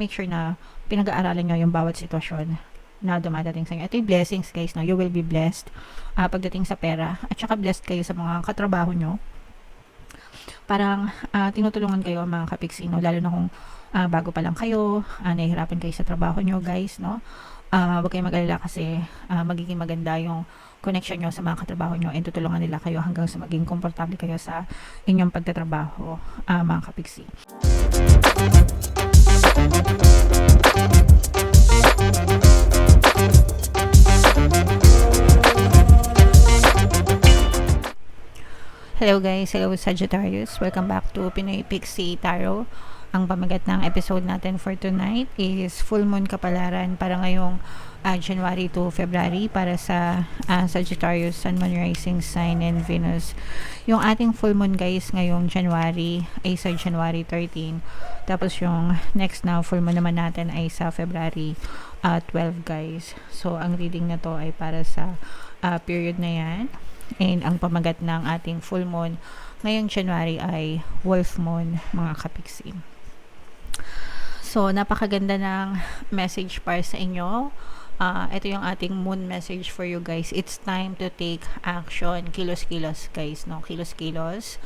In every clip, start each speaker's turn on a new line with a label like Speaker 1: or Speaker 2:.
Speaker 1: make sure na pinag-aaralan nyo yung bawat sitwasyon na dumadating sa inyo. Ito yung blessings guys, no? You will be blessed pagdating sa pera, at saka blessed kayo sa mga katrabaho nyo. Parang tinutulungan kayo mga kapiksi, no? Lalo na kung bago pa lang kayo, nahihirapan kayo sa trabaho nyo guys, no? Huwag kayong mag-alala kasi magiging maganda yung connection nyo sa mga katrabaho nyo, and tutulungan nila kayo hanggang sa maging komportable kayo sa inyong pagtatrabaho, mga kapiksi. Hello guys, hello Sagittarius. Welcome back to Pinoy Pixie Tarot. Ang pamagat ng episode natin for tonight is full moon kapalaran para ngayong January to February para sa Sagittarius, Sun, Moon, Rising Sign, and Venus. Yung ating full moon guys ngayong January ay sa January 13. Tapos yung next na full moon naman natin ay sa February 12 guys. So ang reading na to ay para sa period na yan. And ang pamagat ng ating full moon ngayong January ay wolf moon mga kapiksi. So napakaganda ng message para sa inyo. Ito yung ating moon message for you guys. It's time to take action. Kilos-kilos guys, no? Kilos-kilos.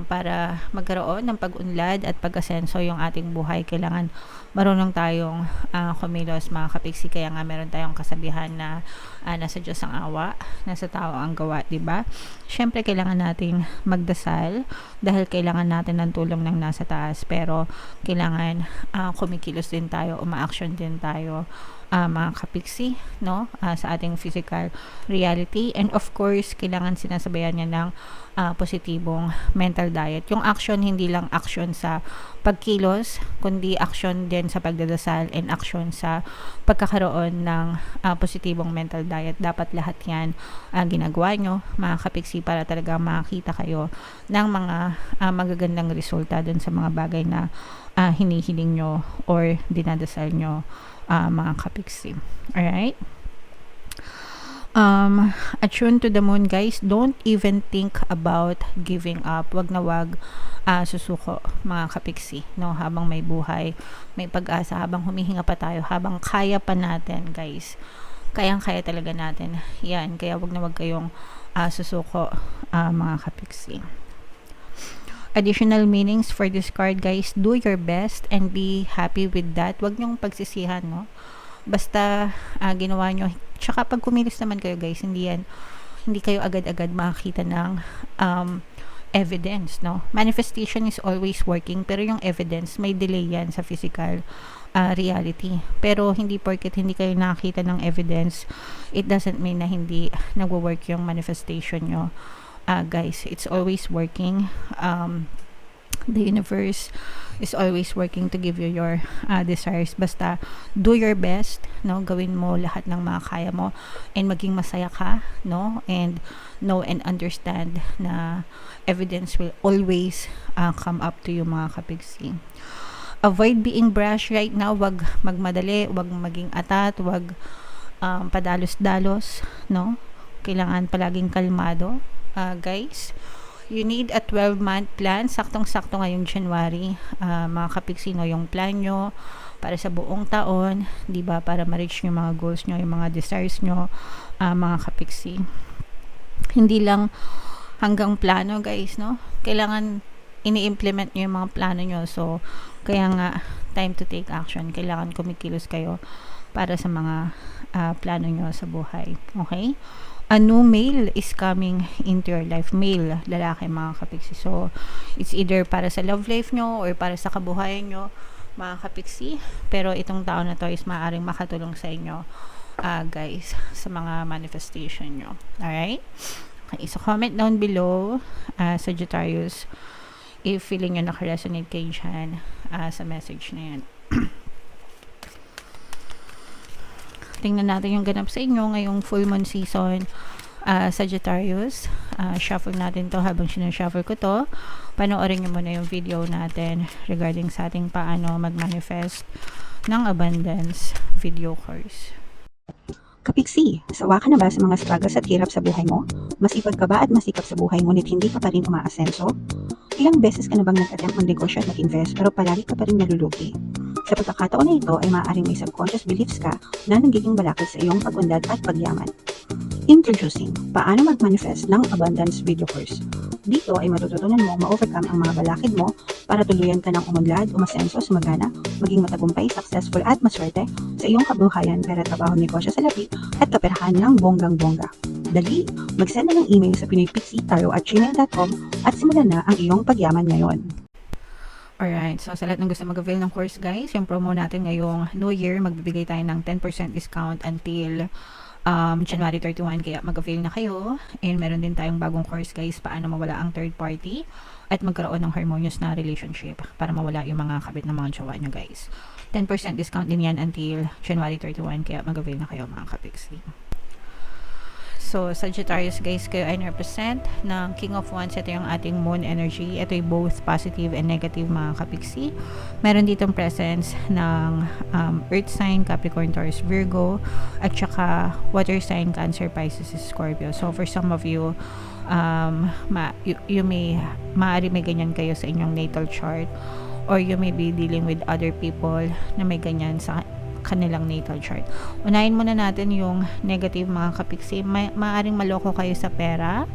Speaker 1: Para magkaroon ng pag-unlad at pag-asenso yung ating buhay, kailangan marunong tayong kumilos mga kapiksi. Kaya nga meron tayong kasabihan na nasa Diyos ang awa, nasa tao ang gawa, diba? Syempre kailangan nating magdasal dahil kailangan natin ng tulong ng nasa taas, pero kailangan kumikilos din tayo, uma-action din tayo mga kapiksi, no? Sa ating physical reality, and of course kailangan sinasabayan niya ng positibong mental diet. Yung action, hindi lang action sa pagkilos, kundi action din sa pagdadasal and action sa pagkakaroon ng positibong mental diet. Dapat lahat yan ginagawa nyo mga kapiksi para talaga makita kayo ng mga magagandang resulta dun sa mga bagay na hinihiling nyo or dinadasal nyo mga kapiksi. Alright? Attune to the moon guys. Don't even think about giving up. Wag na wag susuko mga kapiksi, no? Habang may buhay, may pag-asa, habang humihinga pa tayo, habang kaya pa natin guys, kayang-kaya talaga natin yan. Kaya wag na wag kayong susuko mga kapiksi. Additional meanings for this card guys: do your best and be happy with that. Wag nyong pagsisihan, no? Basta ginawa nyo. Tsaka pag kumilos naman kayo guys, hindi kayo agad-agad makakita ng evidence, no? Manifestation is always working, pero yung evidence may delay yan sa physical reality. Pero hindi porket hindi kayo nakakita ng evidence, it doesn't mean na hindi nagwo-work yung manifestation nyo. Guys, it's always working. The universe is always working to give you your desires. Basta do your best, no? Gawin mo lahat ng mga kaya mo and maging masaya ka, no? And know and understand na evidence will always come up to you mga kapiksi. Avoid being brash right now. Wag magmadali, wag maging atat, wag padalos-dalos, no? Kailangan palaging kalmado, guys. You need a 12-month plan. Saktong-sakto ngayong January, mga kapiksi, no, yung plan nyo para sa buong taon, di ba? Para ma-reach yung mga goals nyo, yung mga desires nyo, mga kapiksi. Hindi lang hanggang plano, guys, no? Kailangan ini-implement nyo yung mga plano nyo. So, kaya nga, time to take action. Kailangan kumikilos kayo para sa mga plano nyo sa buhay. Okay? A new male is coming into your life. Male, lalaki mga kapiksi. So, it's either para sa love life nyo or para sa kabuhayan nyo mga kapiksi. Pero itong tao na to is maaaring makatulong sa inyo guys, sa mga manifestation nyo. Alright? Okay, so comment down below Sagittarius if feeling nyo nakaresonate kayo dyan sa message na yan. Tingnan natin yung ganap sa inyo ngayong full moon season, Sagittarius. Shuffle natin to. Habang sinushuffle ko to, panoorin nyo muna yung video natin regarding sa ating paano mag-manifest ng abundance video course.
Speaker 2: Kapiksi, sawa ka na ba sa mga struggles at hirap sa buhay mo? Masipag ka ba at masikap sa buhay ngunit hindi ka pa rin umaasenso? Ilang beses ka na bang nag-attempt mag-negosyo at mag-invest pero palagi ka pa rin nalulugi? Sa pagkakataon na ito ay maaaring may subconscious beliefs ka na nagiging balakid sa iyong pag-unlad at pagyaman. Introducing, paano mag-manifest ng abundance video course. Dito ay matututunan mo ma-overcome ang mga balakid mo para tuluyan ka ng umunlad, umasenso, sumagana, maging matagumpay, successful at maswerte sa iyong kabuhayan, pera, trabaho, negosyo, salapi at kaperahan ng bonggang-bongga. Dali, mag-send na ng email sa pinoypixietaro@gmail.com at simulan na ang iyong pagyaman ngayon.
Speaker 1: Alright, so sa lahat ng gusto mag-avail ng course guys, yung promo natin ngayong New Year, magbibigay tayo ng 10% discount until January 31, kaya mag-avail na kayo. And meron din tayong bagong course guys, paano mawala ang third party at magkaroon ng harmonious na relationship para mawala yung mga kabit ng mga jowa nyo guys. 10% discount din yan until January 31, kaya mag-avail na kayo mga kapiksi. So, Sagittarius guys, kayo ay represent ng King of Wands. Ito yung ating moon energy. Ito ay both positive and negative mga kapiksi. Meron ditong presence ng earth sign, Capricorn, Taurus, Virgo, at saka water sign, Cancer, Pisces, Scorpio. So, for some of you, maaari may ganyan kayo sa inyong natal chart, or you may be dealing with other people na may ganyan sa kanilang natal chart. Unahin muna natin yung negative mga kapiksi. Maaring maloko kayo sa pera,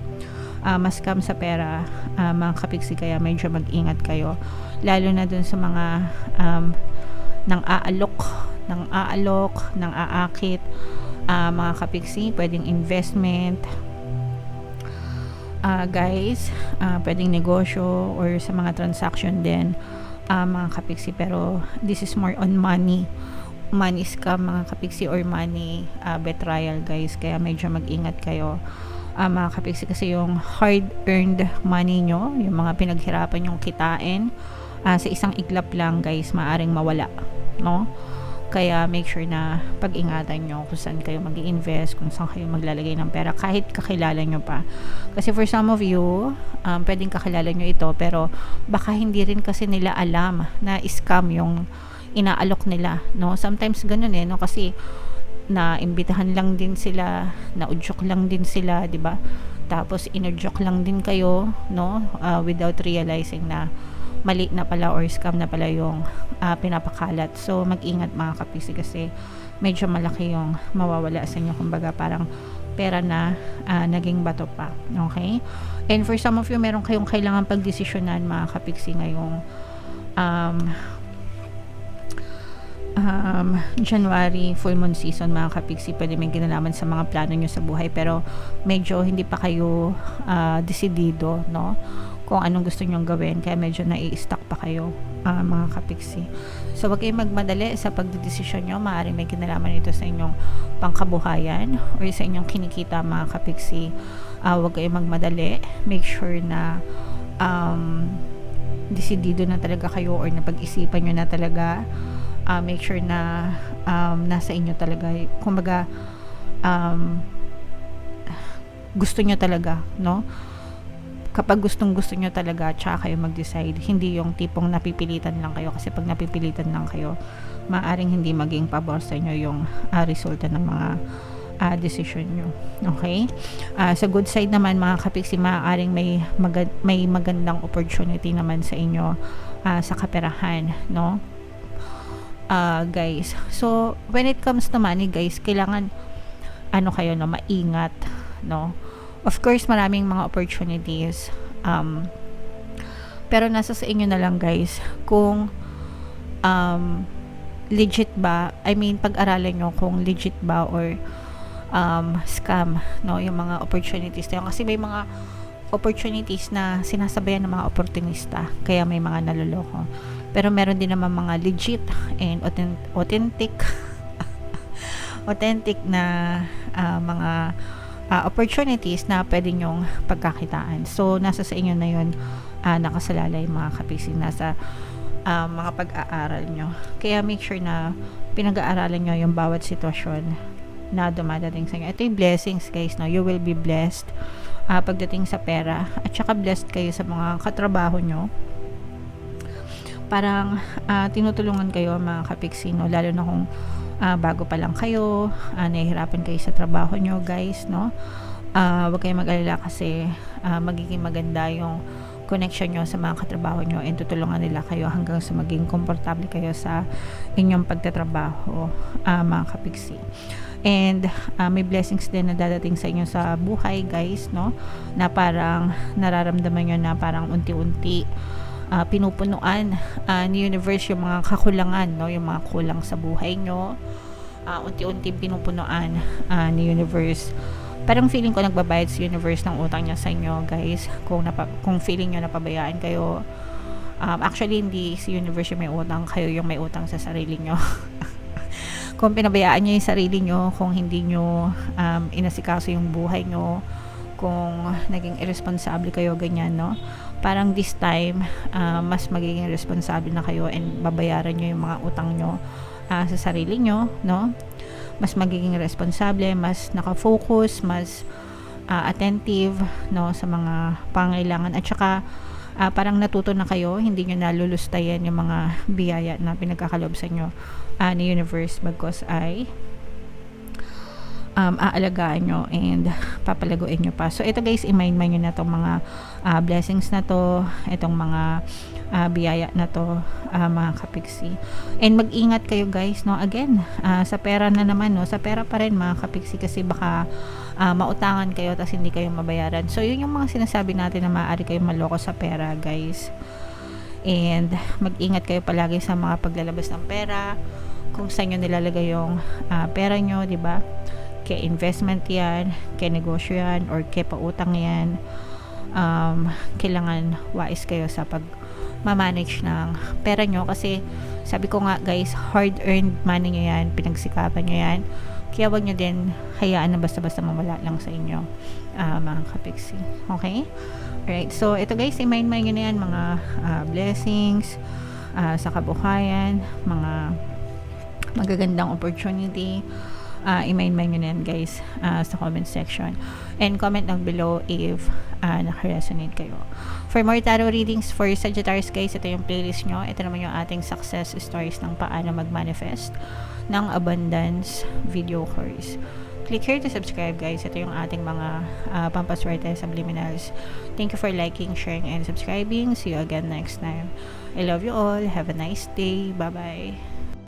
Speaker 1: ma-scam sa pera mga kapiksi, kaya medyo mag-ingat kayo. Lalo na dun sa mga nang aalok, nang aakit, mga kapiksi, pwedeng investment, guys, pwedeng negosyo or sa mga transaction din mga kapiksi, pero this is more on money scam mga kapiksi, or money betrayal guys, kaya medyo mag-ingat kayo mga kapiksi, kasi yung hard earned money nyo, yung mga pinaghirapan yung kitain, sa isang iglap lang guys, maaring mawala, no? Kaya make sure na pag-ingatan nyo kung saan kayo mag-i-invest, kung saan kayo maglalagay ng pera, kahit kakilala nyo pa. Kasi for some of you, pwedeng kakilala nyo ito, pero baka hindi rin kasi nila alam na scam yung inaalok nila, no? Sometimes ganun no, kasi naimbitahan lang din sila, naudyok lang din sila, 'di ba? Tapos inudyok lang din kayo, no? Without realizing na mali na pala or scam na pala yung pinapakalat. So mag-ingat mga kapisi, kasi medyo malaki yung mawawala sa inyo, kumbaga parang pera na naging bato pa. Okay? And for some of you, meron kayong kailangan pagdesisyonan mga kapiksi ngayong January full moon season mga kapiksi. Pwede may ginalaman sa mga plano nyo sa buhay, pero medyo hindi pa kayo desidido, no, kung anong gusto nyong gawin, kaya medyo nai-stuck pa kayo mga kapiksi. So wag kayong magmadali sa pagdedesisyon nyo. Maaaring may kinalaman ito sa inyong pangkabuhayan or sa inyong kinikita mga kapiksi. Wag kayong magmadali. Make sure na desidido na talaga kayo, or napag-isipan nyo na talaga. Make sure na nasa inyo talaga, kumbaga gusto nyo talaga, no? Kapag gustong gusto nyo talaga, tsaka kayo mag-decide, hindi yung tipong napipilitan lang kayo, kasi pag napipilitan lang kayo, maaaring hindi maging pabor sa inyo yung resulta ng mga decision nyo. Okay? Sa good side naman mga kapiksi, maaaring may magandang opportunity naman sa inyo sa kaperahan, no? Guys, so when it comes to money guys, kailangan kayo no, maingat, no? Of course maraming mga opportunities, pero nasa sa inyo na lang guys kung legit ba, I mean pag-aralan nyo kung legit ba or scam, no, yung mga opportunities na yun. Kasi may mga opportunities na sinasabayan ng mga oportunista, kaya may mga naloloko. Pero meron din naman mga legit and authentic na mga opportunities na pwede nyong pagkakitaan. So nasa sa inyo na yun, nakasalalay mga kapisi, nasa mga pag-aaral nyo. Kaya make sure na pinag-aaralan nyo yung bawat sitwasyon na dumadating sa inyo. Ito yung blessings guys, no? You will be blessed pagdating sa pera, at saka blessed kayo sa mga katrabaho nyo. Parang tinutulungan kayo mga kapiksi, no? Lalo na kung bago pa lang kayo, nahihirapan kayo sa trabaho nyo guys, no? Huwag kayong mag-alala, kasi magiging maganda yung connection nyo sa mga katrabaho nyo, and tutulungan nila kayo hanggang sa maging komportable kayo sa inyong pagtatrabaho, mga kapiksi. And may blessings din na dadating sa inyo sa buhay, guys, no, na parang nararamdaman nyo na parang unti-unti pinupunuan ni universe yung mga kakulangan, no, yung mga kulang sa buhay nyo. Unti-unti pinupunuan ni universe. Parang feeling ko nagbabayad si universe ng utang niya sa inyo, guys, kung feeling nyo napabayaan kayo. Actually hindi si universe yung may utang, kayo yung may utang sa sarili nyo. Kung pinabayaan nyo yung sarili nyo, kung hindi nyo inasikaso yung buhay nyo, kung naging irresponsible kayo, ganyan, no, parang this time mas magiging responsable na kayo and babayaran nyo yung mga utang nyo sa sarili nyo, no, mas magiging responsable, mas nakafocus, mas attentive, no, sa mga pangailangan, at saka parang natuto na kayo, hindi nyo nalulustayan yung mga biyaya na pinagkakalob sa inyo ni universe, bagkos ay aalagaan nyo and papalaguin nyo pa. So ito, guys, i-mind nyo na itong mga blessings na to, itong mga biyaya na to, mga kapiksi. And mag-ingat kayo, guys, no, again, sa pera na naman, no, sa pera pa rin, mga kapiksi, kasi baka mautangan kayo tapos hindi kayo mabayaran. So yun yung mga sinasabi natin na maaari kayong maloko sa pera, guys. And mag-ingat kayo palagi sa mga paglalabas ng pera, kung saan nyo nilalagay yung pera nyo, di ba? Kaya investment yan, kaya negosyo yan, or kaya pautang yan. Kailangan wise kayo sa pag-manage ng pera nyo, kasi sabi ko nga, guys, hard-earned money nyo yan, pinagsikapan nyo yan, kaya wag nyo din hayaan na basta-basta mawala lang sa inyo, mga kapiksi. Okay? Alright, so ito, guys, i-mind nyo na yan, mga blessings sa kabuhayan, mga magagandang opportunity. I-mind nyo na yan, guys, sa comment section, and comment down below if naka-resonate kayo. For more tarot readings for Sagittarius, guys, ito yung playlist nyo. Ito naman yung ating success stories ng paano mag-manifest ng abundance video course. Click here to subscribe, guys. Ito yung ating mga pampaswerte subliminals. Thank you for liking, sharing, and subscribing. See you again next time. I love you all. Have a nice day. Bye-bye.